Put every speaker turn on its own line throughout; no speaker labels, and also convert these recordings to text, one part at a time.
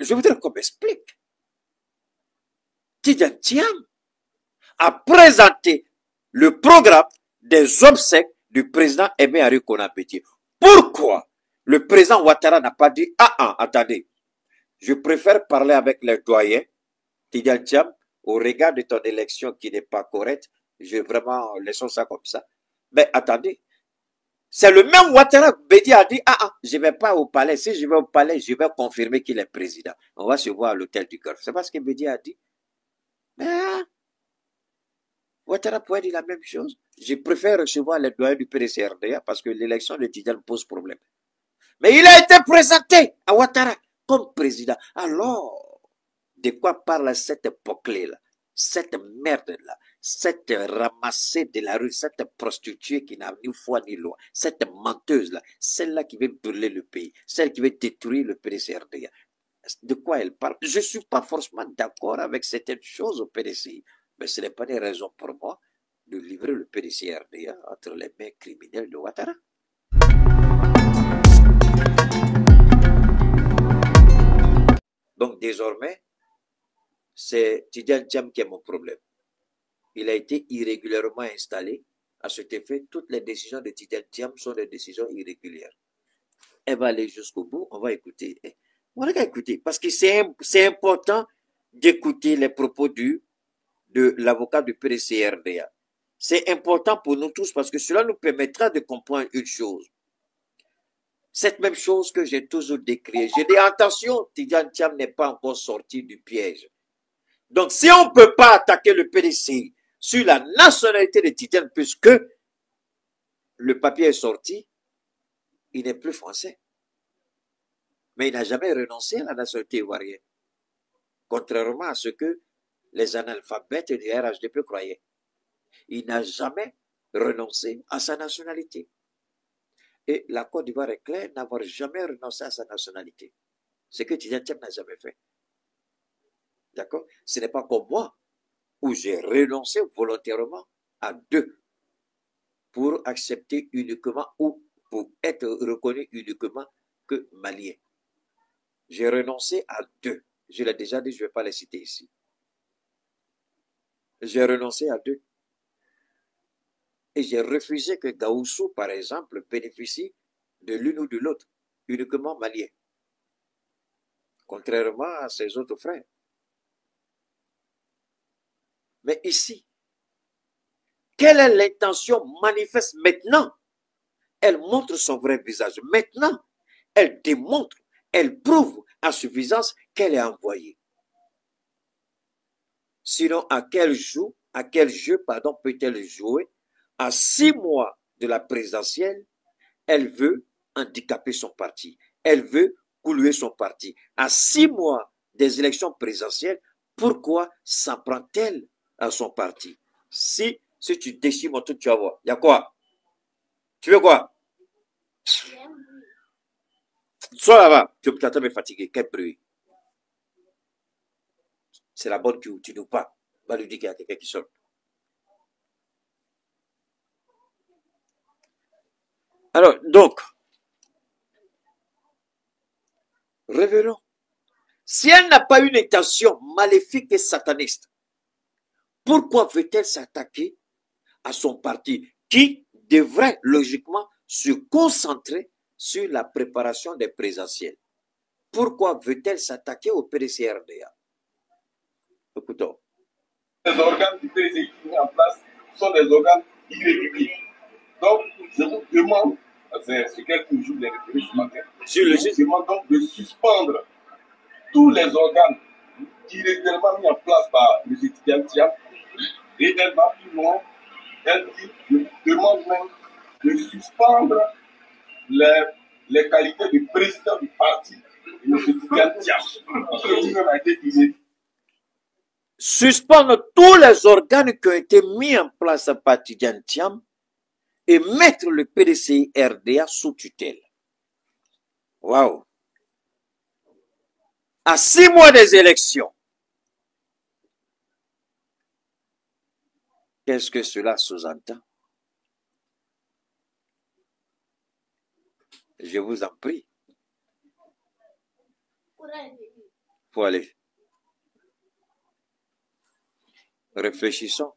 Je voudrais qu'on m'explique. Tidjane Thiam a présenté le programme des obsèques du président Aimé Henri Konan-Bédié. Pourquoi le président Ouattara n'a pas dit « Ah, attendez, je préfère parler avec les doyens, Tidjane Thiam, au regard de ton élection qui n'est pas correcte, je vais vraiment laissons ça comme ça. Mais attendez, c'est le même Ouattara. Bédié a dit « Ah, je ne vais pas au palais. Si je vais au palais, je vais confirmer qu'il est président. On va se voir à l'hôtel du Golfe. » C'est pas ce que Bédié a dit. Mais Ouattara pourrait dire la même chose. Je préfère recevoir les doyens du PDCRDA parce que l'élection de Tidjane pose problème. Mais il a été présenté à Ouattara comme président. Alors, de quoi parle cette époque-là, cette merde-là, cette ramassée de la rue, cette prostituée qui n'a ni foi ni loi, cette menteuse-là, celle-là qui veut brûler le pays, celle qui veut détruire le PDCRDA. De quoi elle parle? Je ne suis pas forcément d'accord avec certaines choses au PDCI, mais ce n'est pas des raisons pour moi de livrer le PDCRDA entre les mains criminelles de Ouattara. Donc désormais, c'est Tidjane Thiam qui est mon problème. Il a été irrégulièrement installé. À cet effet, toutes les décisions de Tidjane Thiam sont des décisions irrégulières. Elle va aller jusqu'au bout, on va écouter. On va écouter, parce que c'est important d'écouter les propos de l'avocat du PDCRDA. C'est important pour nous tous parce que cela nous permettra de comprendre une chose. Cette même chose que j'ai toujours décriée. J'ai dit, attention, Tidjane Thiam n'est pas encore sorti du piège. Donc, si on ne peut pas attaquer le PDCI sur la nationalité de Tidjane, puisque le papier est sorti, il n'est plus français. Mais il n'a jamais renoncé à la nationalité ivoirienne. Contrairement à ce que les analphabètes du RHDP croyaient. Il n'a jamais renoncé à sa nationalité. Et la Côte d'Ivoire est claire n'avoir jamais renoncé à sa nationalité. Ce que Tidjane Thiam n'a jamais fait. D'accord? Ce n'est pas comme moi, où j'ai renoncé volontairement à 2 pour accepter uniquement ou pour être reconnu uniquement que malien. J'ai renoncé à 2. Je l'ai déjà dit, je ne vais pas les citer ici. J'ai renoncé à 2. Et j'ai refusé que Gaoussou, par exemple, bénéficie de l'une ou de l'autre, uniquement malien. Contrairement à ses autres frères. Mais ici, quelle est l'intention manifeste maintenant? Elle montre son vrai visage. Maintenant, elle démontre, elle prouve à suffisance qu'elle est envoyée. Sinon, à quel jeu, peut-elle jouer? À 6 mois de la présidentielle, elle veut handicaper son parti. Elle veut couler son parti. À 6 mois des élections présidentielles, pourquoi s'en prend-elle à son parti? Si tu déchires mon truc, tu vas voir. Il y a quoi? Tu veux quoi? Sois là-bas. Tu m'entends me fatiguer. Quel bruit? C'est la bonne qui tu nous parles. Va lui dire qu'il y a quelqu'un qui sonne. Alors, donc, revenons. Si elle n'a pas une intention maléfique et sataniste, pourquoi veut-elle s'attaquer à son parti qui devrait logiquement se concentrer sur la préparation des présidentielles? Pourquoi veut-elle s'attaquer au PDCRDA? Écoutons.
Les organes du PDCI mis en place sont des organes irréguliers. Donc, je vous demande, c'est quelques jours de référé ce matin, je vous demande donc de suspendre tous les organes irrégulièrement mis en place par M. Tidjane Thiam. Et elle va plus loin, elle dit, je vous demande même de suspendre les qualités de président du parti de M. Tidjane Thiam. Parce que lui-même a été visé.
Suspendre tous les organes qui ont été mis en place par Tidjane Thiam et mettre le PDCI RDA sous tutelle. Waouh! À 6 mois des élections. Qu'est-ce que cela sous-entend? Je vous en prie. Faut aller. Réfléchissons.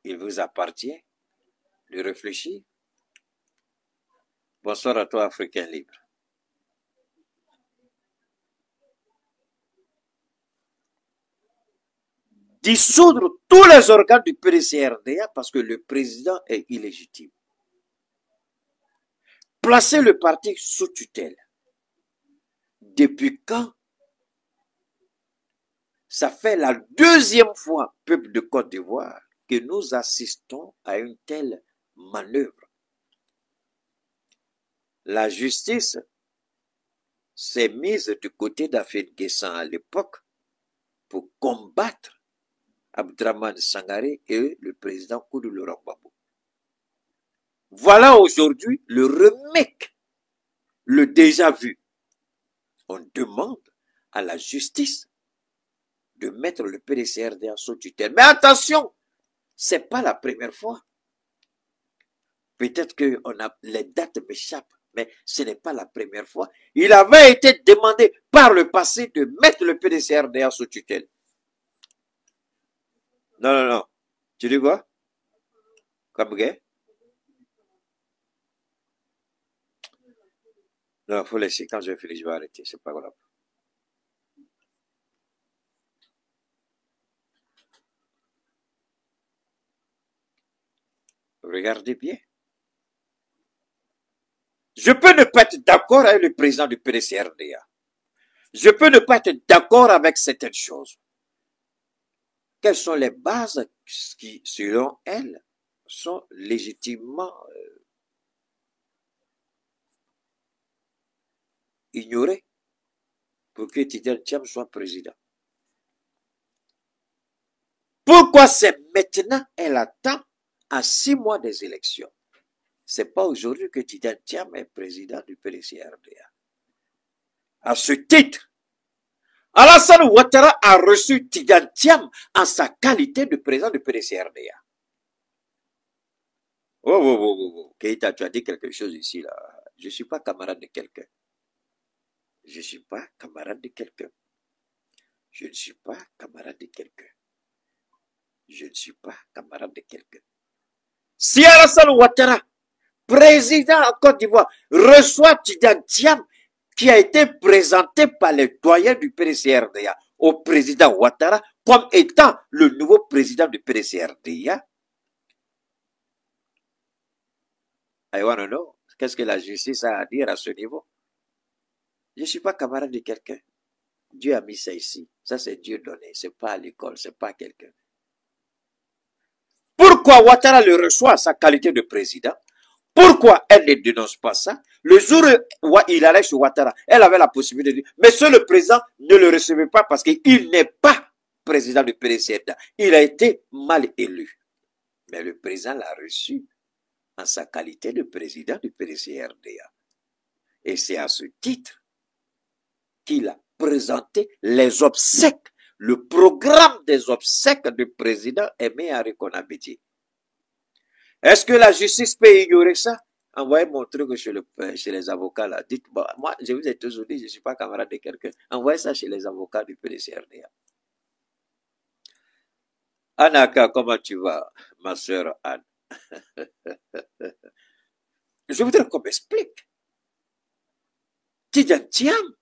Il vous appartient de réfléchir. Bonsoir à toi, Africain libre. Dissoudre tous les organes du PDCRDA parce que le président est illégitime. Placer le parti sous tutelle. Depuis quand? Ça fait la deuxième fois, peuple de Côte d'Ivoire, que nous assistons à une telle manœuvre. La justice s'est mise du côté d'Afin-Guessan à l'époque pour combattre Abdraman Sangaré et le président Koudou Laurent Gbagbo. Voilà aujourd'hui le remake, le déjà vu. On demande à la justice de mettre le PDCRDA sous tutelle. Mais attention, c'est pas la première fois. Peut-être que les dates m'échappent, mais ce n'est pas la première fois. Il avait été demandé par le passé de mettre le PDCRDA sous tutelle. Non, non, non. Tu dis quoi? Comme gay? Non, il faut laisser. Quand je vais finir, je vais arrêter. C'est pas grave. Regardez bien. Je peux ne pas être d'accord avec le président du PDCRDA. Je peux ne pas être d'accord avec certaines choses. Quelles sont les bases qui, selon elle, sont légitimement ignorées pour que Tidjane Thiam soit président? Pourquoi c'est maintenant elle attend à 6 mois des élections? C'est pas aujourd'hui que Tidjane Thiam est président du PDCRDA. À ce titre, Alassane Ouattara a reçu Tidjane Thiam en sa qualité de président du PDCRDA. Oh. Keïta, tu as dit quelque chose ici, là. Je ne suis pas camarade de quelqu'un. Je ne suis pas camarade de quelqu'un. Je ne suis pas camarade de quelqu'un. Je ne suis pas camarade de quelqu'un. Si Alassane Ouattara, président en Côte d'Ivoire, reçoit Tidjane Thiam, qui a été présenté par les doyens du PDCRDA au président Ouattara comme étant le nouveau président du PDCRDA. I want to know, qu'est-ce que la justice a à dire à ce niveau? Je ne suis pas camarade de quelqu'un. Dieu a mis ça ici. Ça, c'est Dieu donné. C'est pas à l'école, c'est pas quelqu'un. Pourquoi Ouattara le reçoit à sa qualité de président? Pourquoi elle ne dénonce pas ça? Le jour où il allait chez Ouattara, elle avait la possibilité de dire, monsieur le président, ne le recevez pas parce qu'il n'est pas président du PDCRDA. Il a été mal élu. Mais le président l'a reçu en sa qualité de président du PDCRDA. Et c'est à ce titre qu'il a présenté les obsèques, le programme des obsèques du président Aimé Henri Konaté. Est-ce que la justice peut ignorer ça? Envoyez mon truc chez les avocats là. Dites-moi, moi, je vous ai toujours dit, je ne suis pas camarade de quelqu'un. Envoyez ça chez les avocats du PDCRDA. Anaka, comment tu vas, ma sœur Anne? Je voudrais qu'on m'explique. Tidjane Thiam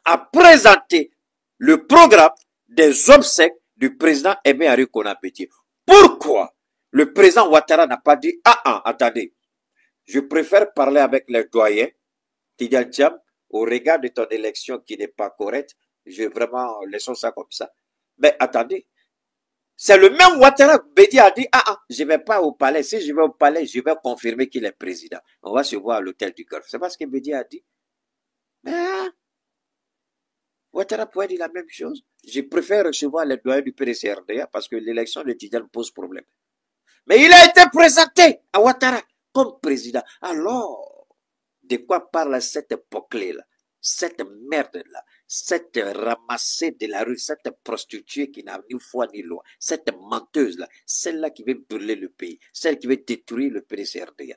a présenté le programme des obsèques du président Aimé Henri Konaté. Pourquoi le président Ouattara n'a pas dit, attendez, je préfère parler avec les doyens, Tidjane Thiam, au regard de ton élection qui n'est pas correcte, je vraiment, laissons ça comme ça. Mais attendez, c'est le même Ouattara, Bédi a dit, je ne vais pas au palais. Si je vais au palais, je vais confirmer qu'il est président. On va se voir à l'hôtel du Golfe. C'est pas ce que Bédi a dit. Mais Ouattara pourrait dire la même chose. Je préfère recevoir les doyens du PDCRDA parce que l'élection de Tidjane pose problème. Mais il a été présenté à Ouattara comme président. Alors, de quoi parle cette époque-là? Cette merde-là, cette ramassée de la rue, cette prostituée qui n'a ni foi ni loi, cette menteuse-là, celle-là qui veut brûler le pays, celle qui veut détruire le PDCRDA.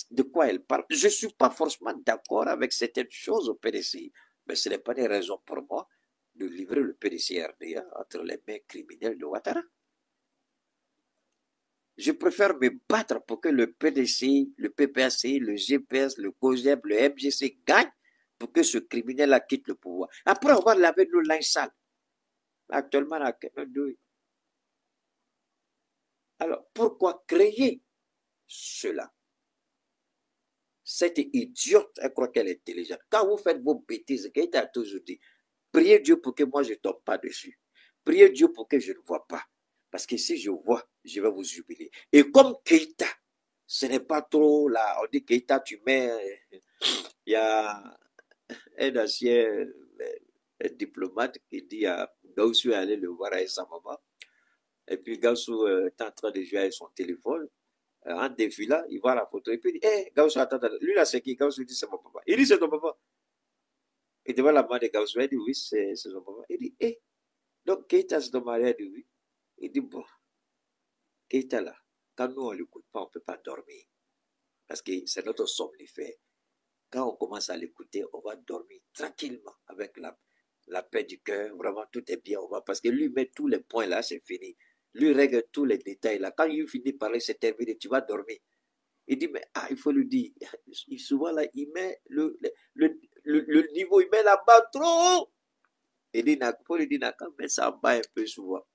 de quoi elle parle. Je ne suis pas forcément d'accord avec certaines choses au PDCI, mais ce n'est pas des raisons pour moi de livrer le PDC-RDA entre les mains criminelles de Ouattara. Je préfère me battre pour que le PDC, le PPAC, le GPS, le COGEP, le MGC gagnent pour que ce criminel-là quitte le pouvoir. Après, on va laver nos linge sales. Actuellement, à Kenodouille. Alors, pourquoi créer cela? Cette idiote, elle croit qu'elle est intelligente. Quand vous faites vos bêtises, Keïta a toujours dit, priez Dieu pour que moi je ne tombe pas dessus. Priez Dieu pour que je ne vois pas. Parce que si je vois, je vais vous jubiler. Et comme Keïta, ce n'est pas trop là, on dit Keïta, tu mets, il y a un ancien diplomate qui dit à Gaussou aller le voir avec sa maman. Et puis Gaussou est en train de jouer avec son téléphone. En défilant, il voit la photo et puis il dit, hé, Gaussou, attends, lui là c'est qui? Gaussou dit, c'est mon papa. Il dit, c'est ton papa. Il devant la main de Gaussou, il dit, oui, c'est son papa. Il dit, hé, donc Keïta c'est ton mari? Il dit, oui. Il dit, bon, Keïta là, quand nous on ne l'écoute pas, on ne peut pas dormir. Parce que c'est notre somnifère. Quand on commence à l'écouter, on va dormir tranquillement avec la paix du cœur. Vraiment, tout est bien. Parce que lui met tous les points là, c'est fini. Lui règle tous les détails là. Quand il finit par parler, c'est terminé, tu vas dormir. Il dit, mais il faut lui dire. Souvent là, il met le niveau, il met la barre trop haut. Il dit, il faut lui dire, mais ça bat un peu souvent.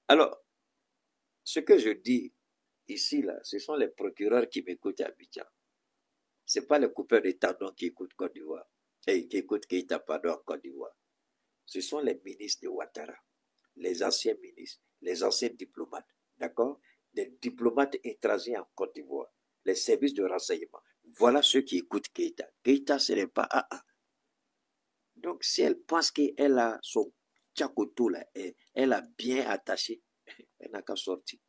Alors, ce que je dis ici là, ce sont les procureurs qui m'écoutent à Abidjan. Ce n'est pas les coupeurs de Tandon qui écoutent Côte d'Ivoire, et qui écoutent Keïta, pardon, en Côte d'Ivoire. Ce sont les ministres de Ouattara, les anciens ministres, les anciens diplomates, d'accord? Les diplomates étrangers en Côte d'Ivoire, les services de renseignement. Voilà ceux qui écoutent Keïta. Keïta, ce n'est pas AA. Donc, si elle pense qu'elle a son tchakoto là, elle a bien attaché, elle n'a qu'à sortir.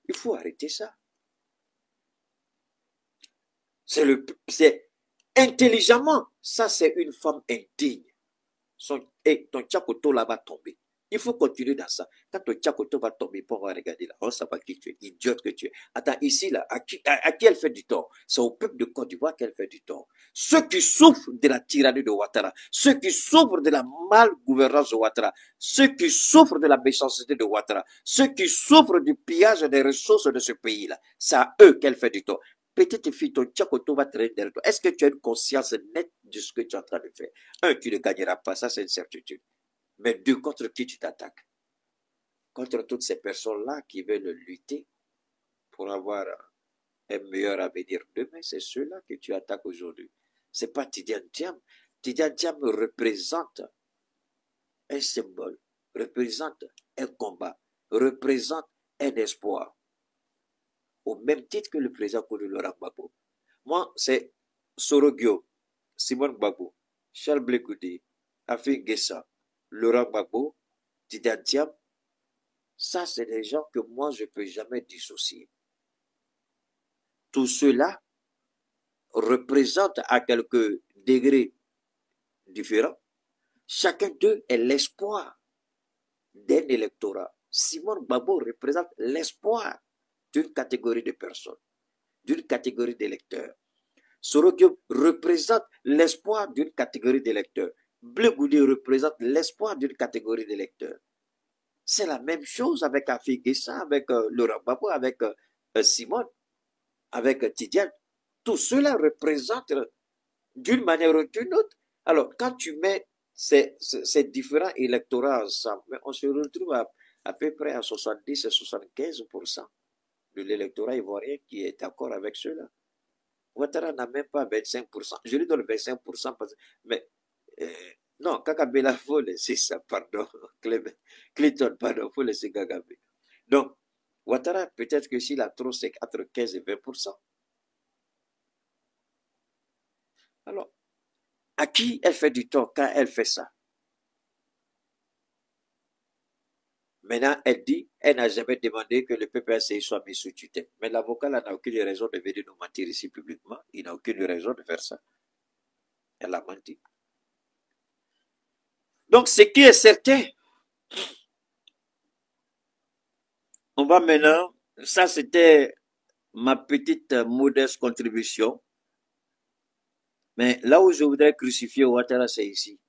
Il faut arrêter ça. C'est intelligemment, ça c'est une femme indigne. Et ton tchakoto là va tomber. Il faut continuer dans ça. Quand ton tchakoto va tomber, on va regarder là. On ne sait pas qui tu es, idiote que tu es. Attends, ici là, à qui elle fait du tort? C'est au peuple de Côte d'Ivoire qu'elle fait du tort. Ceux qui souffrent de la tyrannie de Ouattara, ceux qui souffrent de la mal-gouvernance de Ouattara, ceux qui souffrent de la méchanceté de Ouattara, ceux qui souffrent du pillage des ressources de ce pays-là, c'est à eux qu'elle fait du tort. Petite fille, ton tchakoto va traîner derrière toi. Est-ce que tu as une conscience nette de ce que tu es en train de faire? Un, tu ne gagneras pas, ça c'est une certitude. Mais deux, contre qui tu t'attaques? Contre toutes ces personnes-là qui veulent lutter pour avoir un meilleur avenir demain, c'est ceux-là que tu attaques aujourd'hui. Ce n'est pas Tidiane Thiam. Tidiane Thiam représente un symbole, représente un combat, représente un espoir. Au même titre que le président Koudou Laurent Gbagbo. Moi, c'est Sorogio, Simone Gbagbo, Charles Blé Goudé, Afin Guessa, Laurent Gbagbo, Tidiane Thiam. Ça, c'est des gens que moi, je ne peux jamais dissocier. Tout cela représente à quelques degrés différents. Chacun d'eux est l'espoir d'un électorat. Simone Gbagbo représente l'espoir d'une catégorie de personnes, d'une catégorie d'électeurs. Sorogio représente l'espoir d'une catégorie d'électeurs. Blé Goudé représente l'espoir d'une catégorie d'électeurs. C'est la même chose avec Afik Issa, avec Laurent Gbagbo, avec Simone, avec Tidiane. Tout cela représente d'une manière ou d'une autre. Alors, quand tu mets ces différents électorats ensemble, on se retrouve à peu près à 70 et 75% de l'électorat ivoirien qui est d'accord avec cela. Ouattara n'a même pas 25%. Je lui donne 25%, mais non, Kakabé, faut laisser ça, pardon. Clinton, pardon, faut laisser Kagame. Donc, Ouattara, peut-être que s'il a trop, c'est entre 15 et 20%. Alors, à qui elle fait du tort quand elle fait ça? Maintenant, elle dit, elle n'a jamais demandé que le PPACI soit mis sous tutelle. Mais l'avocat n'a aucune raison de venir nous mentir ici publiquement. Il n'a aucune raison de faire ça. Elle a menti. Donc, ce qui est certain, on va maintenant, ça c'était ma petite modeste contribution. Mais là où je voudrais crucifier Ouattara, c'est ici.